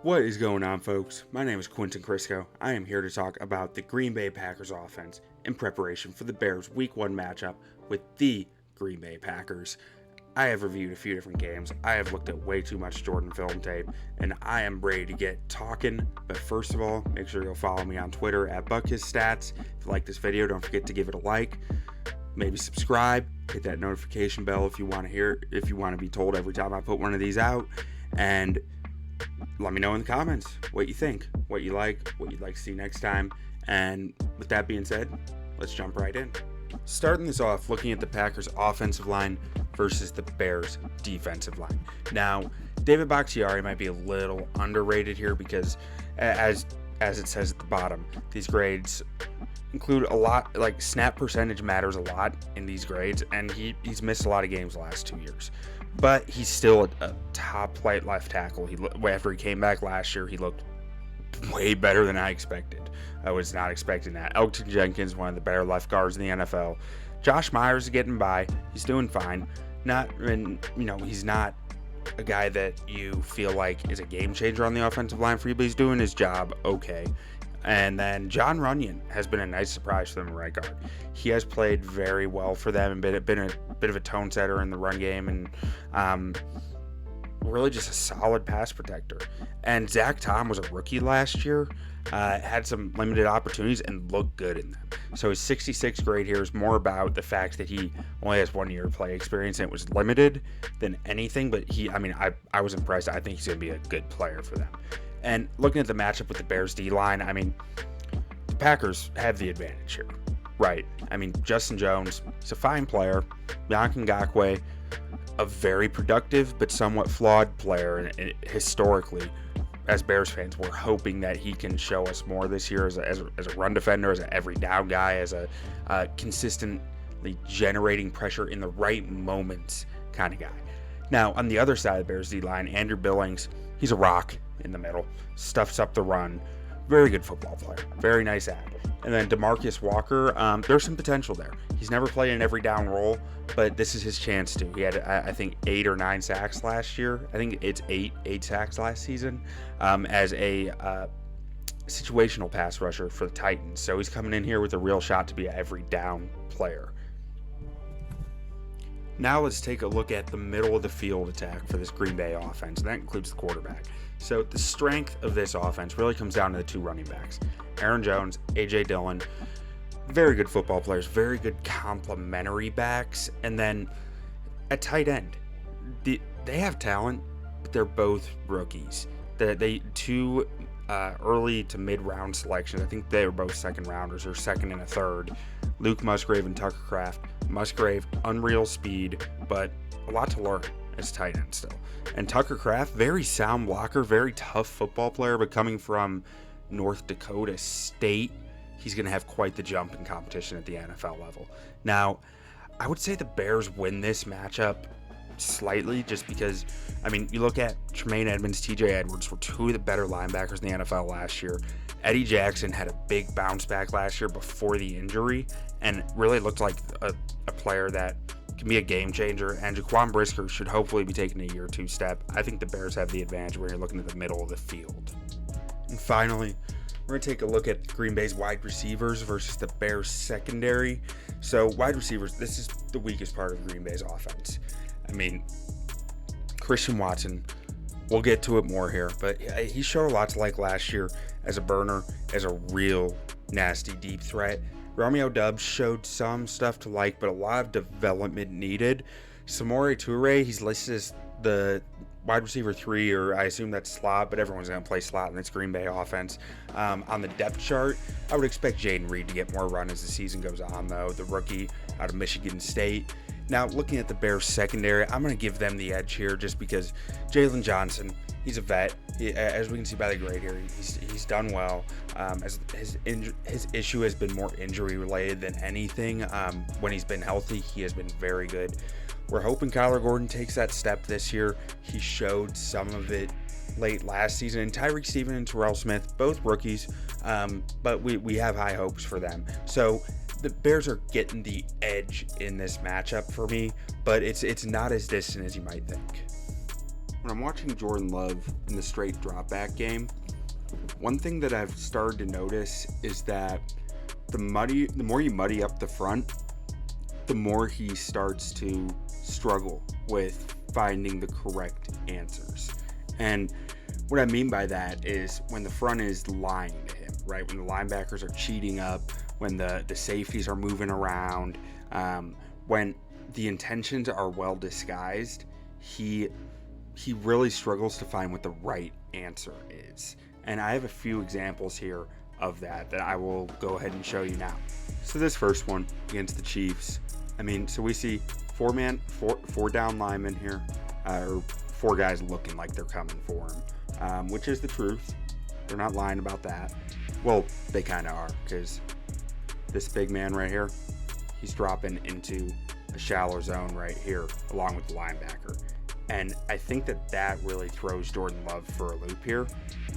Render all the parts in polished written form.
What is going on, folks? My name is Quentin Crisco. I am here to talk about the Green Bay Packers offense in preparation for the Bears Week 1 matchup with the Green Bay Packers. I have reviewed a few different games. I have looked at way too much Jordan film tape, and I am ready to get talking. But first of all, make sure you'll follow me on Twitter at Butkus Stats. If you like this video, don't forget to give it a like. Maybe subscribe, hit that notification bell if you want to be told every time I put one of these out. And let me know in the comments what you think, what you like, what you'd like to see next time. And with that being said, let's jump right in. Starting this off, looking at the Packers offensive line versus the Bears defensive line. Now, David Bakhtiari might be a little underrated here because as it says at the bottom, these grades include a lot, like snap percentage matters a lot in these grades, and he's missed a lot of games the last 2 years. But he's still a top flight left tackle. After he came back last year, he looked way better than I expected. I was not expecting that. Elgton Jenkins, one of the better left guards in the NFL. Josh Myers is getting by. He's doing fine. He's not a guy that you feel like is a game changer on the offensive line for you, but he's doing his job okay. And then John Runyon has been a nice surprise for them in right guard. He has played very well for them and been a bit of a tone setter in the run game, and really just a solid pass protector. And Zach Tom was a rookie last year, had some limited opportunities and looked good in them. So his 66 grade here is more about the fact that he only has 1 year play experience and it was limited than anything. But I was impressed. I think he's going to be a good player for them. And looking at the matchup with the Bears D-line, the Packers have the advantage here, right? Justin Jones, he's a fine player. Yannick Ngakoue, a very productive but somewhat flawed player. And historically, as Bears fans, we're hoping that he can show us more this year as a run defender, as an every down guy, as a consistently generating pressure in the right moments kind of guy. Now, on the other side of the Bears D-line, Andrew Billings, he's a rock in the middle, stuffs up the run, very good football player, very nice ad. And then DeMarcus Walker, there's some potential there. He's never played an every down role, but this is his chance to. He had, I think, 8 or 9 sacks last year. I think it's 8 sacks last season as a situational pass rusher for the Titans. So he's coming in here with a real shot to be an every down player. Now let's take a look at the middle of the field attack for this Green Bay offense, and that includes the quarterback. So the strength of this offense really comes down to the 2 running backs, Aaron Jones, A.J. Dillon. Very good football players, very good complementary backs. And then at tight end, they have talent, but they're both rookies. They two early to mid-round selections. I think they were both second rounders or second and a third. Luke Musgrave and Tucker Kraft. Musgrave, unreal speed, but a lot to learn as tight end still. And Tucker Kraft, very sound blocker, very tough football player, but coming from North Dakota State, he's going to have quite the jump in competition at the NFL level. Now, I would say the Bears win this matchup slightly just because, you look at Tremaine Edmonds, TJ Edwards were 2 of the better linebackers in the NFL last year. Eddie Jackson had a big bounce back last year before the injury and really looked like a player that can be a game changer. And Jaquan Brisker should hopefully be taking a year or 2 step. I think the Bears have the advantage when you're looking at the middle of the field. And finally, we're going to take a look at Green Bay's wide receivers versus the Bears secondary. So wide receivers, this is the weakest part of Green Bay's offense. Christian Watson, we'll get to it more here, but he showed a lot to like last year as a burner, as a real nasty deep threat. Romeo Doubs showed some stuff to like, but a lot of development needed. Samori Toure, he's listed as the wide receiver 3, or I assume that's slot, but everyone's going to play slot in this Green Bay offense. On the depth chart, I would expect Jaden Reed to get more run as the season goes on, though, the rookie out of Michigan State. Now, looking at the Bears secondary, I'm going to give them the edge here just because Jalen Johnson, he's a vet. As we can see by the grade here, he's done well. As his issue has been more injury related than anything. When he's been healthy, he has been very good. We're hoping Kyler Gordon takes that step this year. He showed some of it late last season. And Tyreek Steven and Terrell Smith, both rookies, but we have high hopes for them. So the Bears are getting the edge in this matchup for me, but it's not as distant as you might think. when I'm watching Jordan Love in the straight drop back game, one thing that I've started to notice is that the more you muddy up the front, the more he starts to struggle with finding the correct answers. And what I mean by that is when the front is lying to him, right? When the linebackers are cheating up, when the safeties are moving around, when the intentions are well disguised, he really struggles to find what the right answer is. And I have a few examples here of that I will go ahead and show you now. So this first one against the Chiefs, so we see four down linemen here, or four guys looking like they're coming for him, which is the truth. They're not lying about that. Well, they kind of are, because this big man right here, he's dropping into a shallow zone right here along with the linebacker. And I think that really throws Jordan Love for a loop here,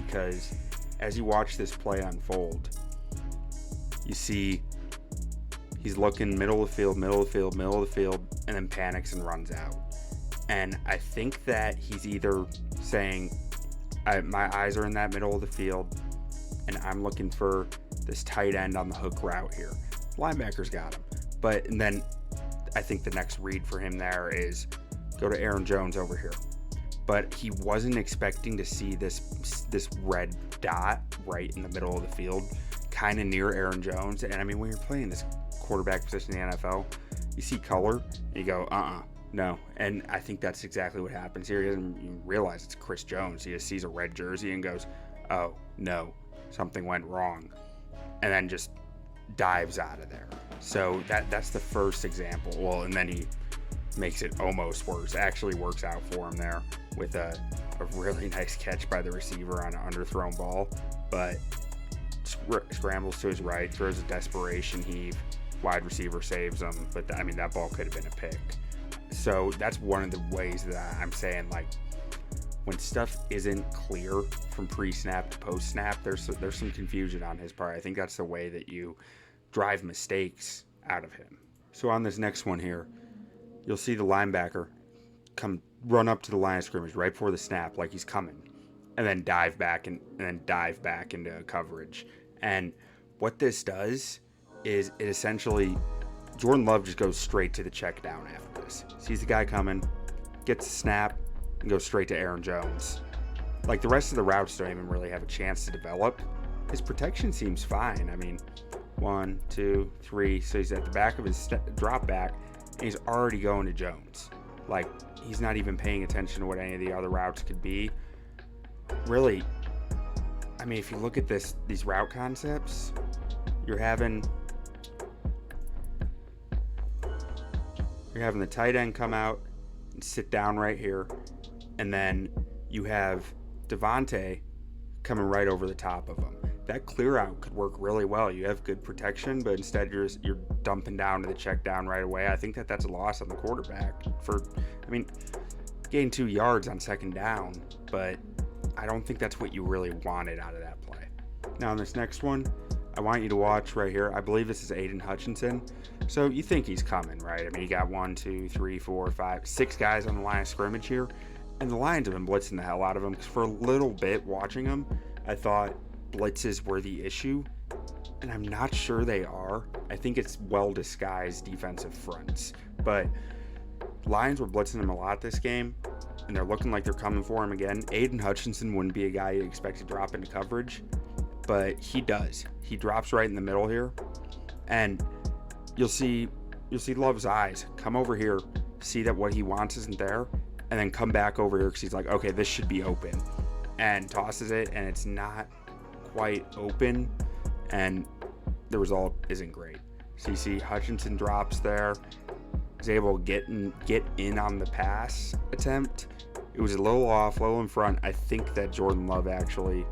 because as you watch this play unfold, you see he's looking middle of the field, and then panics and runs out. And I think that he's either saying, my eyes are in that middle of the field, and I'm looking for this tight end on the hook route here. Linebacker's got him. And then I think the next read for him there is go to Aaron Jones over here. But he wasn't expecting to see this red dot right in the middle of the field, kind of near Aaron Jones. And when you're playing this quarterback position in the NFL, you see color and you go, no. And I think that's exactly what happens here. He doesn't even realize it's Chris Jones. He just sees a red jersey and goes, oh, no, something went wrong. And then just dives out of there. So that's the first example. Well, and then he makes it almost worse. Actually works out for him there with a really nice catch by the receiver on an underthrown ball. But scrambles to his right, throws a desperation heave. Wide receiver saves him. But that ball could have been a pick. So that's one of the ways that I'm saying, when stuff isn't clear from pre-snap to post-snap, there's some confusion on his part. I think that's the way that you drive mistakes out of him. So on this next one here, you'll see the linebacker run up to the line of scrimmage right before the snap like he's coming, and then dive back into coverage. And what this does is it essentially, Jordan Love just goes straight to the check down after this. Sees the guy coming, gets the snap, and goes straight to Aaron Jones. The rest of the routes don't even really have a chance to develop. His protection seems fine. 1, 2, 3. So he's at the back of his drop back, and he's already going to Jones. He's not even paying attention to what any of the other routes could be. Really, if you look at these route concepts, you're having the tight end come out and sit down right here, and then you have Devontae coming right over the top of him. That clear out could work really well. You have good protection, but instead you're dumping down to the check down right away. I think that's a loss on the quarterback. Gain 2 yards on second down, but I don't think that's what you really wanted out of that play. Now on this next one, I want you to watch right here. I believe this is Aiden Hutchinson. So you think he's coming, right? You got 1, 2, 3, 4, 5, 6 guys on the line of scrimmage here, and the Lions have been blitzing the hell out of him. Because for a little bit watching him, I thought blitzes were the issue, and I'm not sure they are. I think it's well disguised defensive fronts, but Lions were blitzing him a lot this game, and they're looking like they're coming for him again. Aiden Hutchinson wouldn't be a guy you expect to drop into coverage, but he does. He drops right in the middle here, and you'll see Love's eyes come over here, see that what he wants isn't there, and then come back over here because he's like, okay, this should be open, and tosses it, and it's not quite open, and the result isn't great. So you see Hutchinson drops there, is able to get in on the pass attempt. It was a little off, a little in front. I think that Jordan Love actually,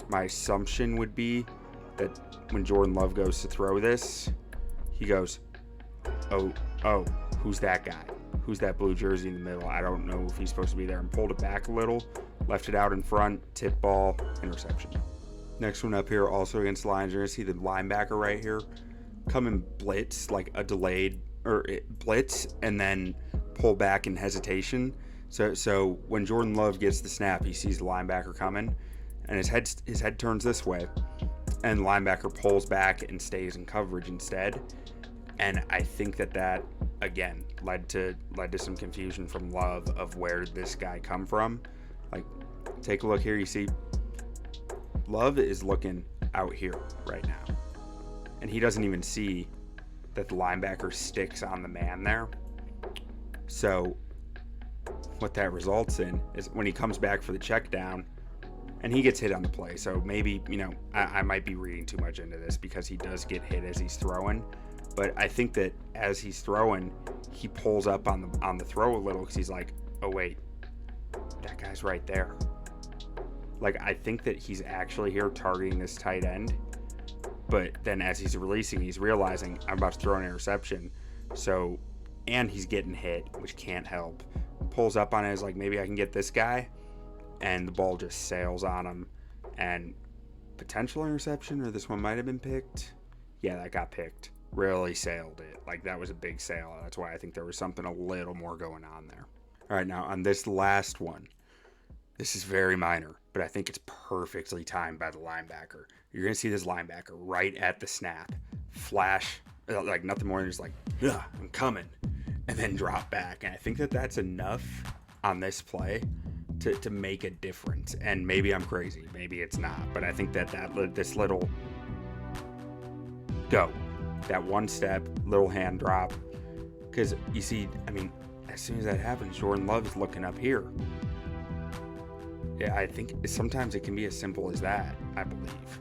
my assumption would be that when Jordan Love goes to throw this, he goes, oh, who's that guy? Who's that blue jersey in the middle? I don't know if he's supposed to be there, and pulled it back a little, left it out in front, tip ball, interception. Next one up here, also against the Lions, you're going to see the linebacker right here come and blitz, like a delayed blitz, and then pull back in hesitation. So when Jordan Love gets the snap, he sees the linebacker coming, and his head turns this way, and the linebacker pulls back and stays in coverage instead. And I think that again led to some confusion from Love of where this guy come from. Like, take a look here. You see, Love is looking out here right now, and he doesn't even see that the linebacker sticks on the man there. So what that results in is when he comes back for the check down, and he gets hit on the play. So maybe, I might be reading too much into this because he does get hit as he's throwing. But I think that as he's throwing, he pulls up on the throw a little because he's like, oh, wait, that guy's right there. Like, I think that he's actually here targeting this tight end. But then as he's releasing, he's realizing I'm about to throw an interception. So, and he's getting hit, which can't help. Pulls up on it, is like, maybe I can get this guy. And the ball just sails on him. And potential interception, or this one might have been picked. Yeah, that got picked. Really sailed it. Like, that was a big sail. That's why I think there was something a little more going on there. All right, now on this last one, this is very minor, but I think it's perfectly timed by the linebacker. You're going to see this linebacker right at the snap, flash, like nothing more than just like, yeah, I'm coming, and then drop back. And I think that that's enough on this play to make a difference. And maybe I'm crazy. Maybe it's not. But I think that this little go, that one step, little hand drop, because you see, I mean, as soon as that happens, Jordan Love is looking up here. Yeah, I think sometimes it can be as simple as that, I believe.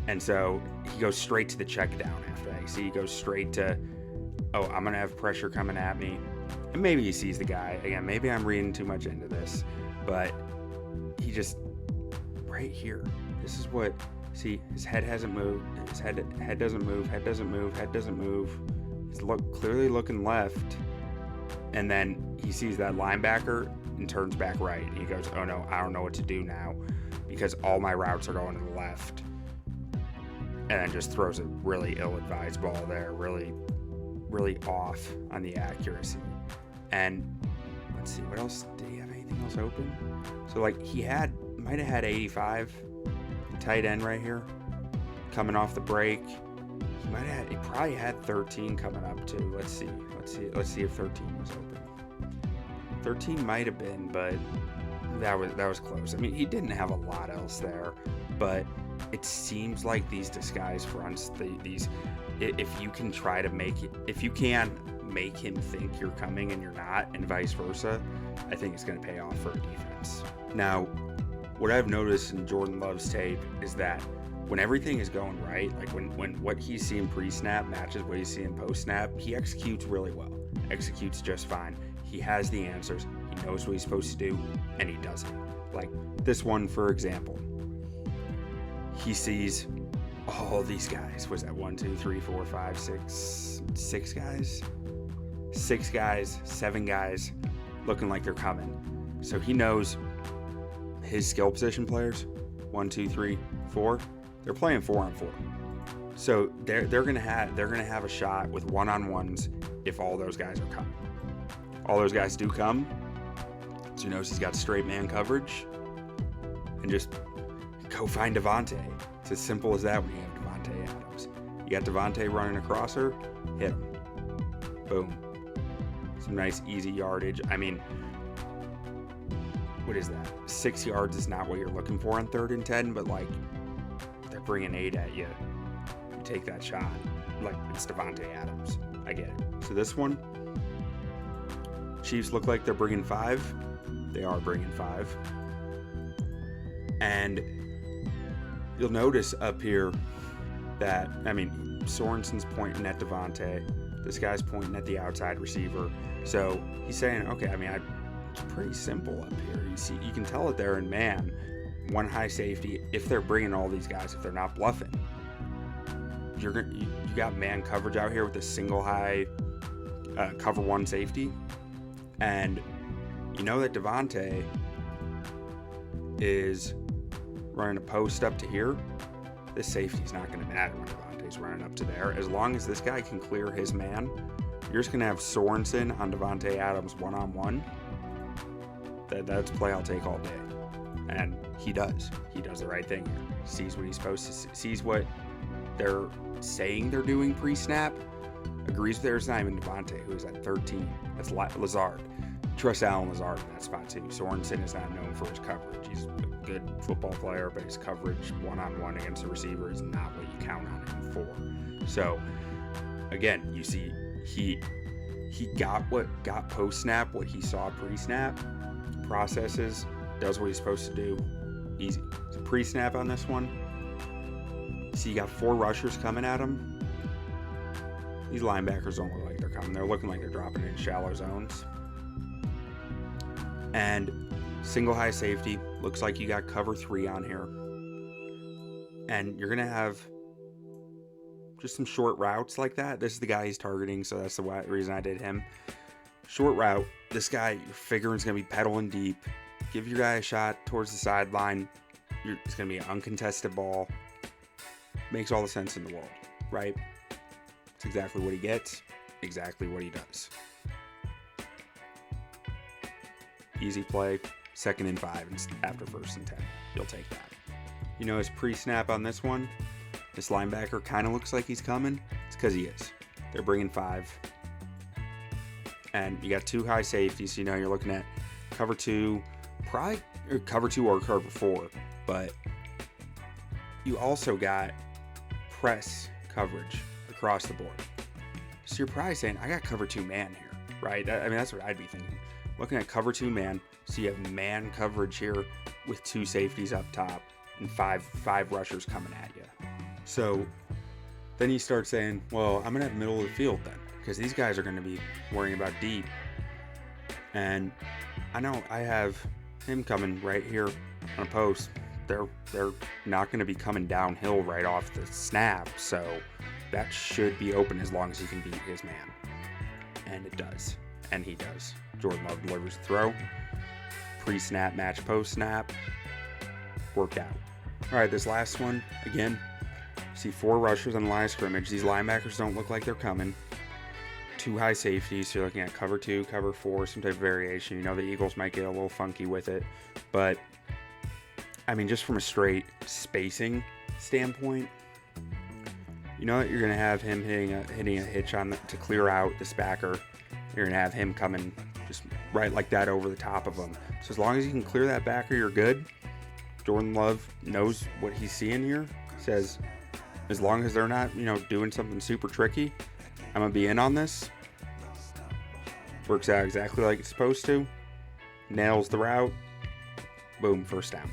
And so he goes straight to the check down after that. You see, he goes straight to, oh, I'm going to have pressure coming at me. And maybe he sees the guy. Again, maybe I'm reading too much into this. But he just, right here, this is what, see, his head hasn't moved. His head doesn't move. Head doesn't move. Head doesn't move. He's clearly looking left. And then he sees that linebacker and turns back right. And he goes, oh no, I don't know what to do now because all my routes are going to the left. And then just throws a really ill-advised ball there, really, really off on the accuracy. And let's see, what else? Did he have anything else open? So, like, might have had 85, the tight end right here, coming off the break. He probably had 13 coming up too. Let's see if 13 was open. 13 might have been, but that was close. I mean, he didn't have a lot else there, but it seems like these disguise fronts, if you can make him think you're coming and you're not, and vice versa, I think it's going to pay off for a defense. Now, what I've noticed in Jordan Love's tape is that when everything is going right, like when what he's seeing pre-snap matches what he's seeing post-snap, he executes really well. Executes just fine. He has the answers. He knows what he's supposed to do, and he does it. Like this one, for example. He sees all these guys. Was that 1, 2, 3, 4, 5, 6 guys? 6 guys, 7 guys looking like they're coming. So he knows his skill position players, 1, 2, 3, 4, they're playing 4-on-4. So they're gonna have a shot with 1-on-1s if all those guys are coming. All those guys do come. So he knows he's got straight man coverage. And just go find Devontae. It's as simple as that when you have Devontae Adams. You got Devontae running across her, hit him. Boom. Some nice easy yardage. I mean, what is that? 6 yards is not what you're looking for on 3rd and 10, but like they're bringing 8 at you. You take that shot. Like it's Devontae Adams. I get it. So this one, Chiefs look like they're bringing 5. They are bringing 5. And you'll notice up here that, I mean, Sorensen's pointing at Devontae. This guy's pointing at the outside receiver. So he's saying, okay, I mean, it's pretty simple up here. You can tell it there in man, one high safety. If they're bringing all these guys, if they're not bluffing, you got man coverage out here with a single high cover 1 safety. And you know that Devontae is running a post up to here. This safety's not going to matter when Devontae's running up to there. As long as this guy can clear his man, you're just going to have Sorensen on Devontae Adams 1-on-1. That's a play I'll take all day. And he does. He does the right thing. Sees what he's supposed to see, sees what they're saying they're doing pre-snap. Agrees with there's not even Devontae, who is at 13. That's Lazard. Trust Allen Lazard in that spot too. Sorensen is not known for his coverage. He's a good football player, but his coverage one-on-one against the receiver is not what you count on him for. So again, you see he got post-snap, what he saw pre-snap, processes, does what he's supposed to do. Easy. So pre-snap on this one. See, you got 4 rushers coming at him. These linebackers don't look like they're coming. They're looking like they're dropping in shallow zones. And single high safety. Looks like you got cover 3 on here. And you're going to have just some short routes like that. This is the guy he's targeting, so that's the reason I did him. Short route. This guy, you're figuring is going to be pedaling deep. Give your guy a shot towards the sideline. It's going to be an uncontested ball. Makes all the sense in the world, right? It's exactly what he gets, exactly what he does. Easy play, 2nd and 5 after 1st and 10. You'll take that. You know his pre-snap on this one? This linebacker kind of looks like he's coming. It's because he is. They're bringing 5. And you got 2 high safeties, so you know you're looking at cover 2, probably or cover 2 or cover 4. But you also got press coverage across the board. So you're probably saying, I got cover 2 man here, right? I mean, that's what I'd be thinking. Looking at cover 2 man, so you have man coverage here with 2 safeties up top and five rushers coming at you. So then you start saying, well, I'm going to have middle of the field then, because these guys are going to be worrying about deep. And I know I have him coming right here on a post. They're not going to be coming downhill right off the snap, so that should be open as long as he can beat his man. And it does. And he does. Jordan Love delivers the throw. Pre-snap, match post-snap. Worked out. All right, this last one, again, see 4 rushers on the line of scrimmage. These linebackers don't look like they're coming. 2 high safeties, so you're looking at cover 2, cover 4, some type of variation. You know the Eagles might get a little funky with it, but I mean, just from a straight spacing standpoint, you know that you're going to have him hitting a hitch to clear out this backer. You're going to have him coming just right like that over the top of him. So as long as you can clear that backer, you're good. Jordan Love knows what he's seeing here. Says, as long as they're not, doing something super tricky, I'm going to be in on this. Works out exactly like it's supposed to. Nails the route. Boom, first down.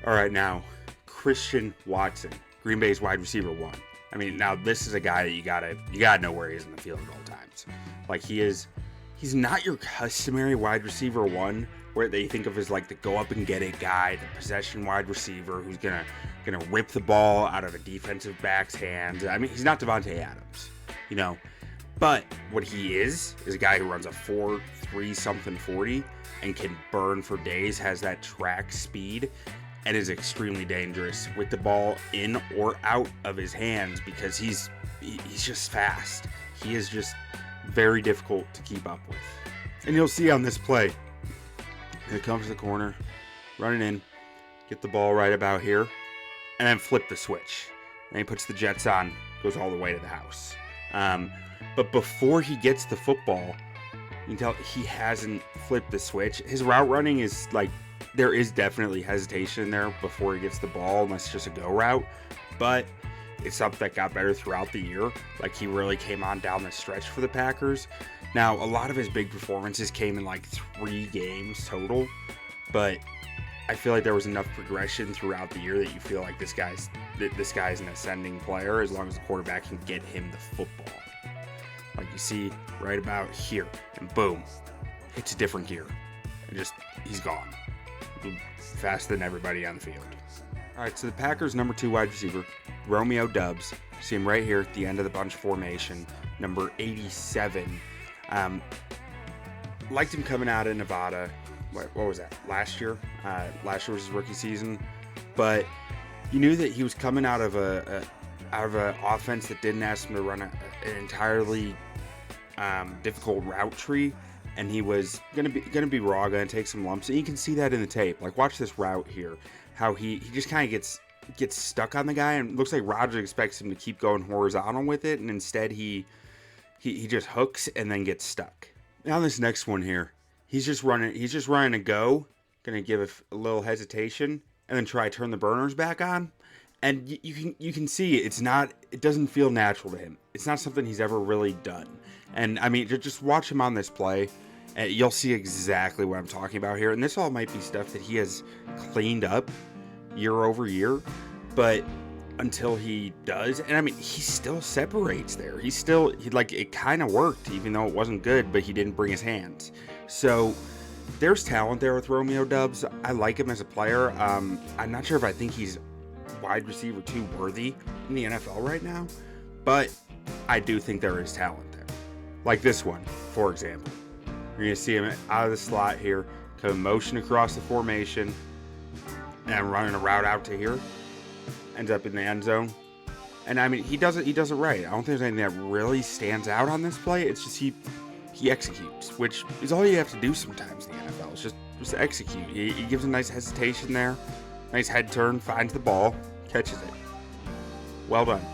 All right, now, Christian Watson, Green Bay's wide receiver 1. I mean, now this is a guy that you gotta know where he is in the field at all times. Like he's not your customary wide receiver 1, where they think of as like the go up and get it guy, the possession wide receiver who's gonna rip the ball out of a defensive back's hands. I mean, he's not Devontae Adams, but what he is a guy who runs a 4.3 something 40 and can burn for days, has that track speed, and is extremely dangerous with the ball in or out of his hands because he's just fast. He is just very difficult to keep up with. And you'll see on this play, he comes to the corner, running in, get the ball right about here, and then flip the switch. And he puts the Jets on, goes all the way to the house. But before he gets the football, you can tell he hasn't flipped the switch. His route running is like, there is definitely hesitation there before he gets the ball, unless it's just a go route. But it's something that got better throughout the year. Like, he really came on down the stretch for the Packers. Now, a lot of his big performances came in like 3 games total. But I feel like there was enough progression throughout the year that you feel like this guy's an ascending player as long as the quarterback can get him the football. Like you see right about here, and boom, hits a different gear. And just, he's gone. Faster than everybody on the field. All right, so the Packers' number 2 wide receiver, Romeo Doubs. See him right here at the end of the bunch formation, number 87. Liked him coming out of Nevada. What was that? Last year? Last year was his rookie season. But you knew that he was coming out of an offense that didn't ask him to run an entirely difficult route tree. and he was gonna be raw, gonna take some lumps, and you can see that in the tape. Like, watch this route here, how he just kind of gets stuck on the guy, and it looks like Rodgers expects him to keep going horizontal with it, and instead he just hooks and then gets stuck. Now this next one here, he's just running a go, gonna give a little hesitation, and then try to turn the burners back on. And you can see it doesn't feel natural to him. It's not something he's ever really done. And I mean, just watch him on this play, and you'll see exactly what I'm talking about here. And this all might be stuff that he has cleaned up year over year, but until he does, and I mean, he still separates there. It kind of worked, even though it wasn't good, but he didn't bring his hands. So there's talent there with Romeo Doubs. I like him as a player. I'm not sure if I think he's wide receiver 2 worthy in the NFL right now, but I do think there is talent there. Like this one, for example. You're going to see him out of the slot here, kind of motion across the formation, and running a route out to here. Ends up in the end zone. And I mean, he does it right. I don't think there's anything that really stands out on this play. It's just he executes, which is all you have to do sometimes in the NFL. It's just execute. He gives a nice hesitation there. Nice head turn, finds the ball, catches it. Well done.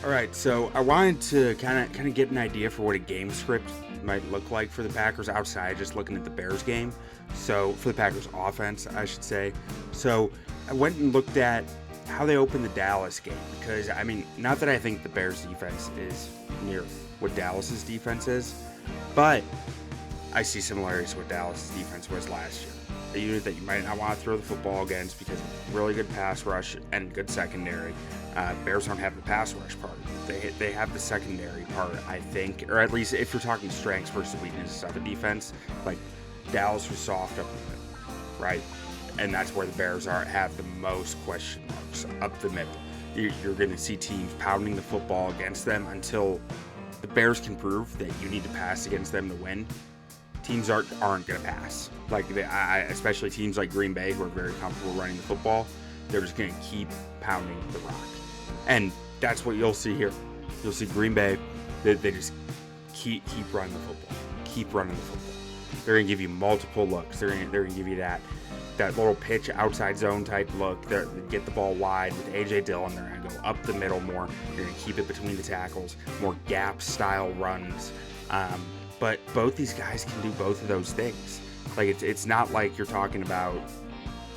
All right, so I wanted to kind of get an idea for what a game script might look like for the Packers outside just looking at the Bears game. So for the Packers offense, I should say. So I went and looked at how they opened the Dallas game, because I mean, not that I think the Bears defense is near what Dallas's defense is, but I see similarities to what Dallas's defense was last year. A unit that you might not want to throw the football against because of really good pass rush and good secondary. Bears don't have the pass rush part. They have the secondary part, I think, or at least if you're talking strengths versus weaknesses of a defense, like Dallas was soft up the middle, right? And that's where the Bears have the most question marks up the middle. You're going to see teams pounding the football against them until the Bears can prove that you need to pass against them to win. Teams aren't going to pass. Especially teams like Green Bay, who are very comfortable running the football. They're just going to keep pounding the rock. And that's what you'll see here. You'll see Green Bay, they just keep running the football. Keep running the football. They're going to give you multiple looks. They're going to give you that little pitch outside zone type look. They get the ball wide with A.J. Dillon. They're going to go up the middle more. You're going to keep it between the tackles. More gap style runs. But both these guys can do both of those things. Like, it's not like you're talking about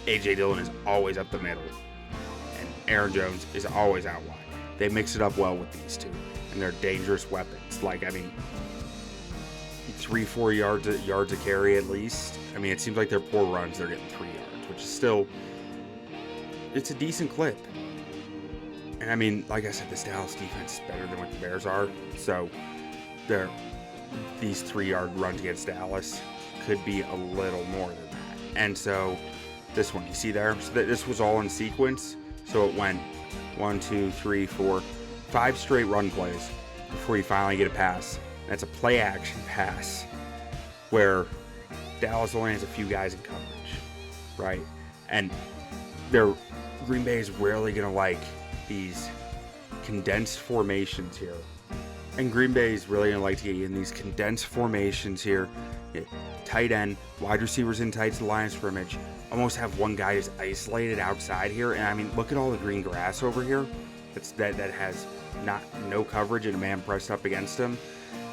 A.J. Dillon is always up the middle and Aaron Jones is always out wide. They mix it up well with these two, and they're dangerous weapons. Like, I mean, 3-4 yards a carry at least. I mean, it seems like their poor runs, they're getting 3 yards, which is still, it's a decent clip. And I mean, like I said, this Dallas defense is better than what the Bears are. So these 3-yard runs against Dallas could be a little more than that. And so this one, you see there, so this was all in sequence. So it went 1, 2, 3, 4, 5 straight run plays before you finally get a pass. That's a play action pass where Dallas only has a few guys in coverage, right? And Green Bay is rarely going to like these condensed formations here. And Green Bay is really going to like to get you in these condensed formations here. Tight end, wide receivers in tight to the line of scrimmage. Almost have one guy who's isolated outside here. And I mean, look at all the green grass over here. That has no coverage and a man pressed up against him.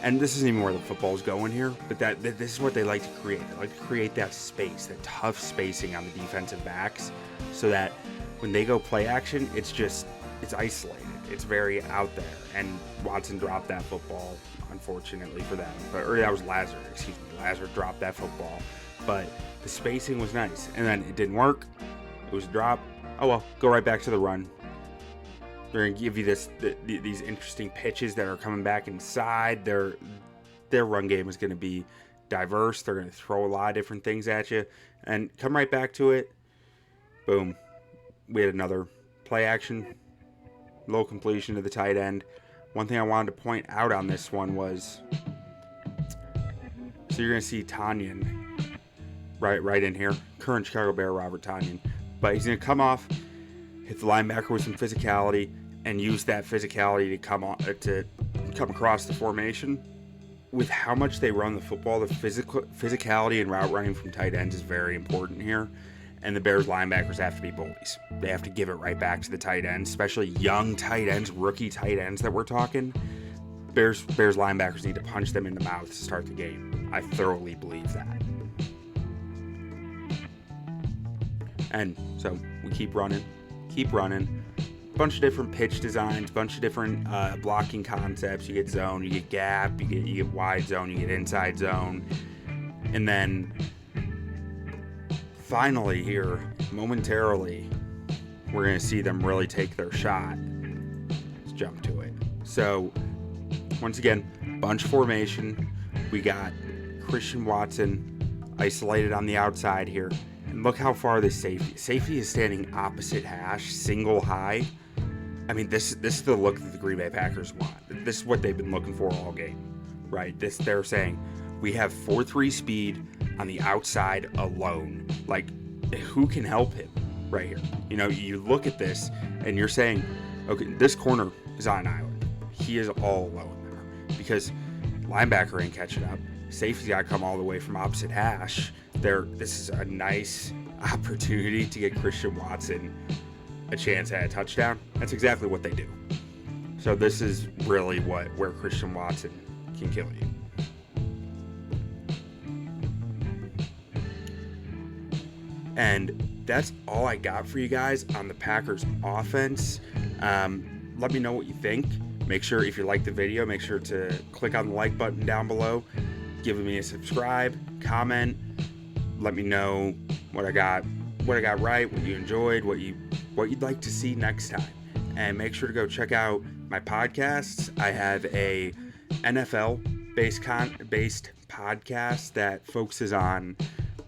And this isn't even where the football's going here, but this is what they like to create. They like to create that space, that tough spacing on the defensive backs, so that when they go play action, it's isolated. It's very out there. And Watson dropped that football, unfortunately for them. Or that was Lazard, excuse me. Lazard dropped that football. But the spacing was nice. And then it didn't work. It was a drop. Oh well, go right back to the run. They're going to give you these interesting pitches that are coming back inside. Their run game is going to be diverse. They're going to throw a lot of different things at you. And come right back to it. Boom. We had another play action. Low completion to the tight end. One thing I wanted to point out on this one was, so you're going to see Tonyan right in here. Current Chicago Bear, Robert Tonyan. But he's going to come off, hit the linebacker with some physicality, and use that physicality to come across the formation. with how much they run the football, the physicality and route running from tight ends is very important here. And the Bears linebackers have to be bullies. They have to give it right back to the tight ends, especially young tight ends, rookie tight ends that we're talking. Bears linebackers need to punch them in the mouth to start the game. I thoroughly believe that. And so we keep running. Bunch of different pitch designs, bunch of different blocking concepts. You get zone, you get gap, you get wide zone, you get inside zone. And then finally here, momentarily, we're going to see them really take their shot. Let's jump to it. So, once again, bunch formation. We got Christian Watson isolated on the outside here. And look how far this safety is standing opposite hash, single high. I mean, this is the look that the Green Bay Packers want. This is what they've been looking for all game, right? They're saying, we have 4-3 speed on the outside alone. Like, who can help him right here? You know, you look at this and you're saying, okay, this corner is on an island. He is all alone there because linebacker ain't catching up. Safety's got to come all the way from opposite hash. This is a nice opportunity to get Christian Watson a chance at a touchdown. That's exactly what they do. So this is really where Christian Watson can kill you. And that's all I got for you guys on the Packers offense. Let me know what you think. Make sure, if you like the video, make sure to click on the like button down below. Give me a subscribe, comment. Let me know what I got right, what you enjoyed, what you'd like to see next time. And make sure to go check out my podcasts. I have a NFL-based podcast that focuses on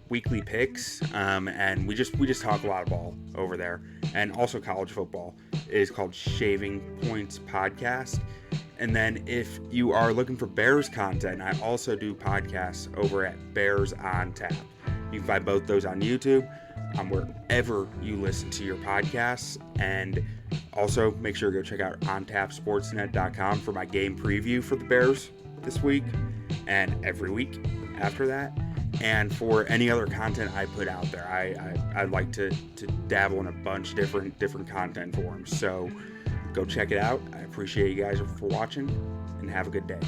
weekly picks, and we just talk a lot of ball over there, and also college football. It is called Shaving Points Podcast. And then if you are looking for Bears content, I also do podcasts over at Bears on Tap. You can find both those on YouTube, wherever you listen to your podcasts. And also make sure to go check out ontapsportsnet.com for my game preview for the Bears this week and every week after that. And for any other content I put out there, I like to dabble in a bunch of different content forms. So go check it out. I appreciate you guys for watching, and have a good day.